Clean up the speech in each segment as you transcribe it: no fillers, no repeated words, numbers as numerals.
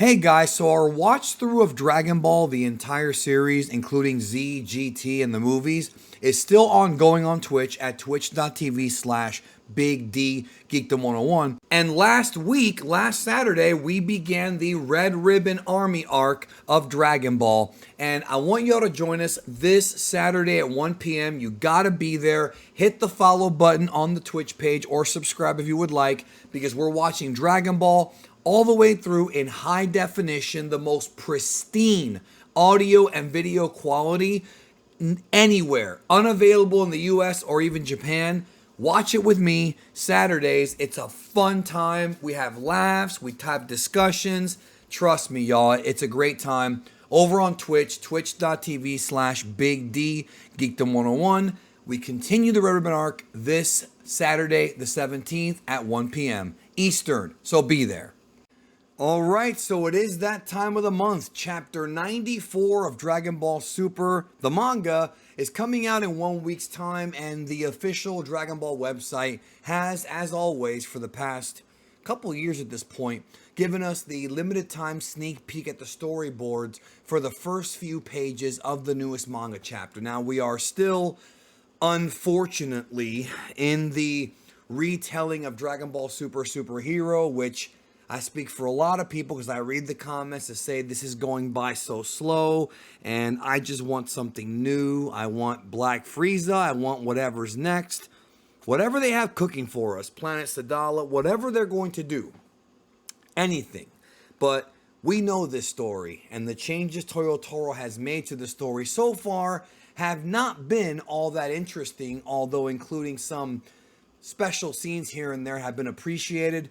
Hey guys, so our watch through of Dragon Ball, the entire series, including Z, GT, and the movies, is still ongoing on Twitch at twitch.tv/Big D Geekdom 101. And last Saturday, we began the Red Ribbon Army arc of Dragon Ball. And I want y'all to join us this Saturday at 1 p.m. You gotta be there. Hit the follow button on the Twitch page or subscribe if you would like, because we're watching Dragon Ball all the way through in high definition, the most pristine audio and video quality anywhere, unavailable in the US or even Japan. Watch it with me Saturdays. It's a fun time. We have laughs, we have discussions. Trust me, y'all, it's a great time. Over on Twitch, twitch.tv/Big D Geekdom 101. We continue the Red Ribbon arc this Saturday, the 17th at 1 p.m. Eastern, so be there. All right, so it is that time of the month. Chapter 94 of Dragon Ball Super, the manga, is coming out in 1 week's time, and the official Dragon Ball website has, as always, for the past couple years at this point, given us the limited time sneak peek at the storyboards for the first few pages of the newest manga chapter. Now, we are still, unfortunately, in the retelling of Dragon Ball Super Superhero, which I speak for a lot of people because I read the comments that say this is going by so slow and I just want something new. I want Black Frieza. I want whatever's next. Whatever they have cooking for us, Planet Sadala, whatever they're going to do. Anything. But we know this story, and the changes Toyotaro has made to the story so far have not been all that interesting, although including some special scenes here and there have been appreciated.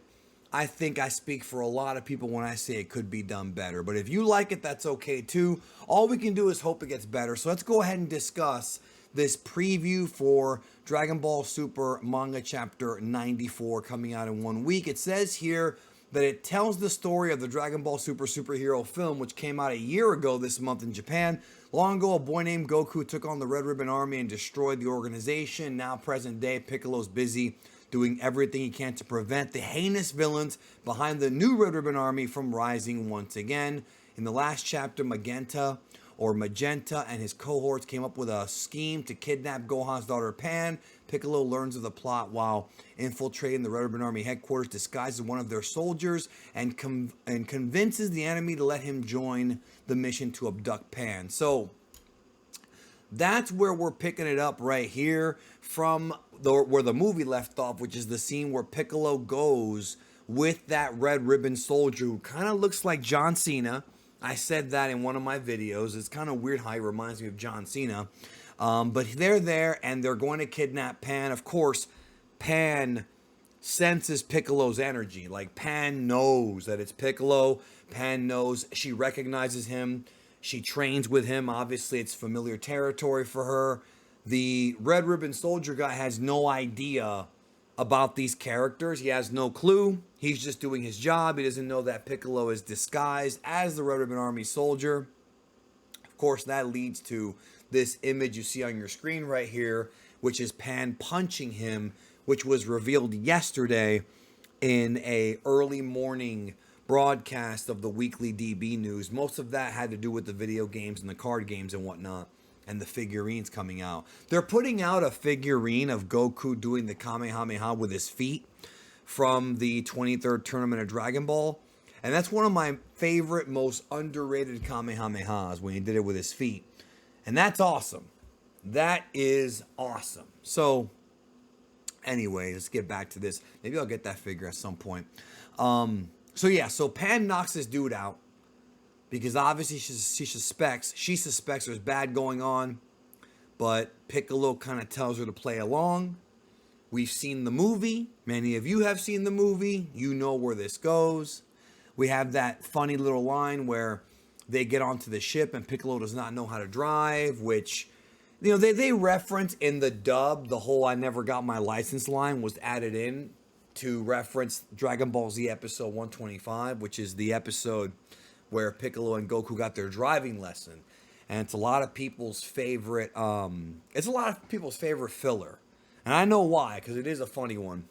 I think I speak for a lot of people when I say it could be done better. But if you like it, that's okay too. All we can do is hope it gets better. So let's go ahead and discuss this preview for Dragon Ball Super manga chapter 94 coming out in 1 week. It says here that it tells the story of the Dragon Ball Super superhero film, which came out a year ago this month in Japan. Long ago, a boy named Goku took on the Red Ribbon Army and destroyed the organization. Now, present day, Piccolo's busy doing everything he can to prevent the heinous villains behind the new Red Ribbon Army from rising once again. In the last chapter, Magenta and his cohorts came up with a scheme to kidnap Gohan's daughter Pan. Piccolo learns of the plot while infiltrating the Red Ribbon Army headquarters, disguised as one of their soldiers, and convinces the enemy to let him join the mission to abduct Pan. So that's where we're picking it up right here from where the movie left off, which is the scene where Piccolo goes with that Red Ribbon soldier who kind of looks like John Cena. I said that in one of my videos. It's kind of weird how he reminds me of John Cena. But they're there and they're going to kidnap Pan. Of course, Pan senses Piccolo's energy. Like, Pan knows that it's Piccolo. Pan knows, she recognizes him. She trains with him. Obviously, it's familiar territory for her. The Red Ribbon Soldier guy has no idea about these characters. He has no clue. He's just doing his job. He doesn't know that Piccolo is disguised as the Red Ribbon Army soldier. Of course, that leads to this image you see on your screen right here, which is Pan punching him, which was revealed yesterday in a early morning broadcast of the weekly DB news. Most of that had to do with the video games and the card games and whatnot, and the figurines coming out. They're putting out a figurine of Goku doing the Kamehameha with his feet from the 23rd tournament of Dragon Ball. And that's one of my favorite, most underrated Kamehamehas, when he did it with his feet. And that's awesome. That is awesome. So, anyway, let's get back to this. Maybe I'll get that figure at some point. So Pan knocks this dude out because obviously she suspects there's bad going on, but Piccolo kind of tells her to play along. We've seen the movie. Many of you have seen the movie. You know where this goes. We have that funny little line where they get onto the ship and Piccolo does not know how to drive, which, you know, they reference in the dub. The whole "I never got my license" line was added in to reference Dragon Ball Z episode 125, which is the episode where Piccolo and Goku got their driving lesson. And it's a lot of people's favorite filler. And I know why, because it is a funny one,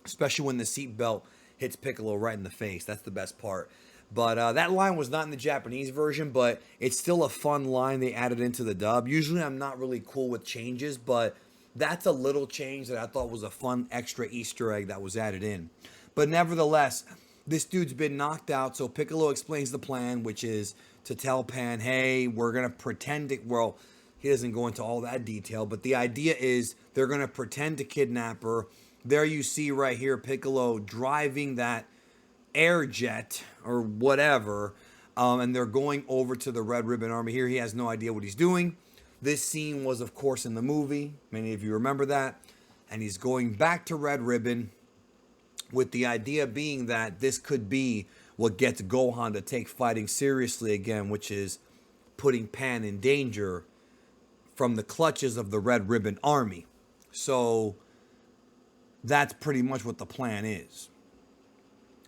especially when the seatbelt hits Piccolo right in the face. That's the best part. But that line was not in the Japanese version, but it's still a fun line they added into the dub. Usually I'm not really cool with changes, but that's a little change that I thought was a fun extra Easter egg that was added in. But nevertheless, this dude's been knocked out, so Piccolo explains the plan, which is to tell Pan, hey, we're going to pretend it. Well, he doesn't go into all that detail, but the idea is they're going to pretend to kidnap her. There you see right here Piccolo driving that air jet or whatever, and they're going over to the Red Ribbon Army. Here he has no idea what he's doing. This scene was, of course, in the movie. Many of you remember that. And he's going back to Red Ribbon with the idea being that this could be what gets Gohan to take fighting seriously again, which is putting Pan in danger from the clutches of the Red Ribbon Army. So that's pretty much what the plan is.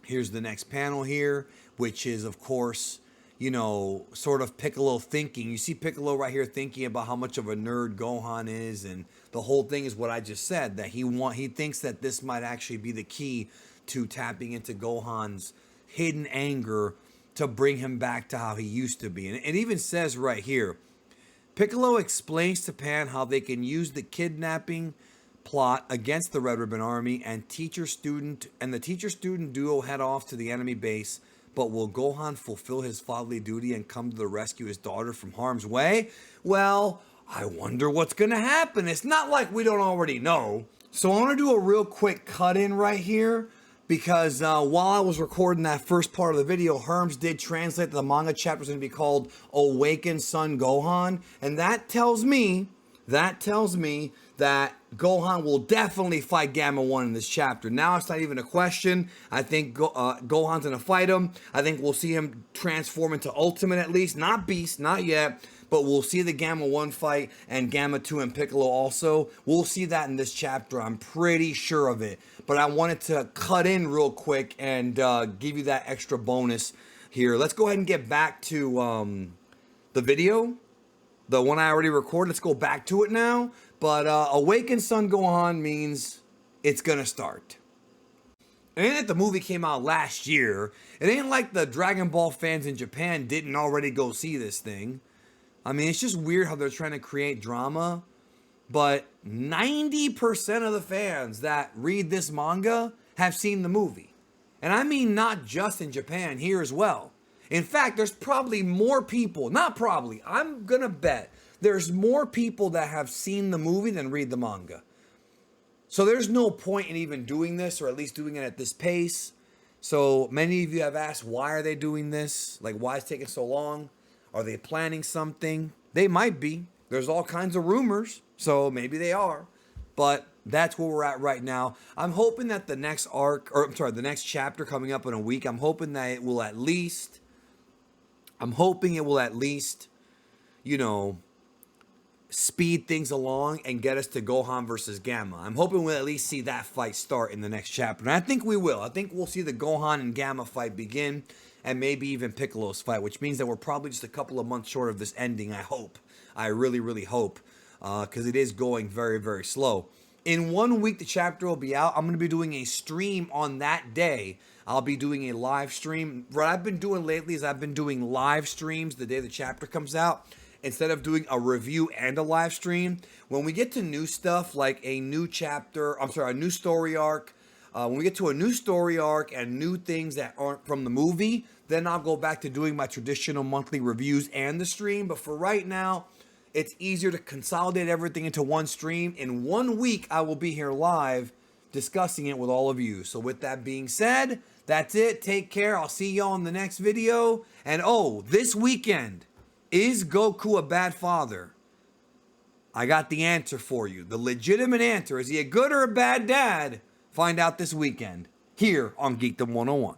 Here's the next panel here, which is, of course, you know, sort of Piccolo thinking. You see Piccolo right here thinking about how much of a nerd Gohan is, and the whole thing is what I just said, that he thinks that this might actually be the key to tapping into Gohan's hidden anger to bring him back to how he used to be. And it even says right here, Piccolo explains to Pan how they can use the kidnapping plot against the Red Ribbon Army, and the teacher-student duo head off to the enemy base. But will Gohan fulfill his fatherly duty and come to the rescue his daughter from harm's way? Well, I wonder what's going to happen. It's not like we don't already know. So I want to do a real quick cut-in right here, because while I was recording that first part of the video, Herms did translate the manga chapter is going to be called Awaken Son Gohan. And that tells me that Gohan will definitely fight Gamma 1 in this chapter. Now it's not even a question. I think Gohan's going to fight him. I think we'll see him transform into Ultimate at least. Not Beast, not yet. But we'll see the Gamma 1 fight and Gamma 2 and Piccolo also. We'll see that in this chapter. I'm pretty sure of it. But I wanted to cut in real quick and give you that extra bonus here. Let's go ahead and get back to the video. The one I already recorded. Let's go back to it now. But Awaken Son Gohan means it's going to start. It ain't that the movie came out last year. It ain't like the Dragon Ball fans in Japan didn't already go see this thing. I mean, it's just weird how they're trying to create drama. But 90% of the fans that read this manga have seen the movie. And I mean not just in Japan, here as well. In fact, there's probably more people, not probably, I'm going to bet there's more people that have seen the movie than read the manga. So there's no point in even doing this, or at least doing it at this pace. So many of you have asked, why are they doing this? Like, why is it taking so long? Are they planning something? They might be. There's all kinds of rumors, so maybe they are. But that's where we're at right now. I'm hoping that the next the next chapter coming up in a week, I'm hoping it will at least, you know, speed things along and get us to Gohan versus Gamma. I'm hoping we'll at least see that fight start in the next chapter. And I think we will. I think we'll see the Gohan and Gamma fight begin, and maybe even Piccolo's fight, which means that we're probably just a couple of months short of this ending, I hope. I really, really hope, because it is going very, very slow. In 1 week, the chapter will be out. I'm going to be doing a stream on that day. I'll be doing a live stream. What I've been doing lately is I've been doing live streams the day the chapter comes out, instead of doing a review and a live stream. When we get to new stuff, like a new story arc, when we get to a new story arc and new things that aren't from the movie, then I'll go back to doing my traditional monthly reviews and the stream. But for right now, it's easier to consolidate everything into one stream. In 1 week, I will be here live discussing it with all of you. So with that being said, that's it. Take care. I'll see y'all in the next video. And this weekend, is Goku a bad father? I got the answer for you. The legitimate answer. Is he a good or a bad dad? Find out this weekend here on Geekdom 101.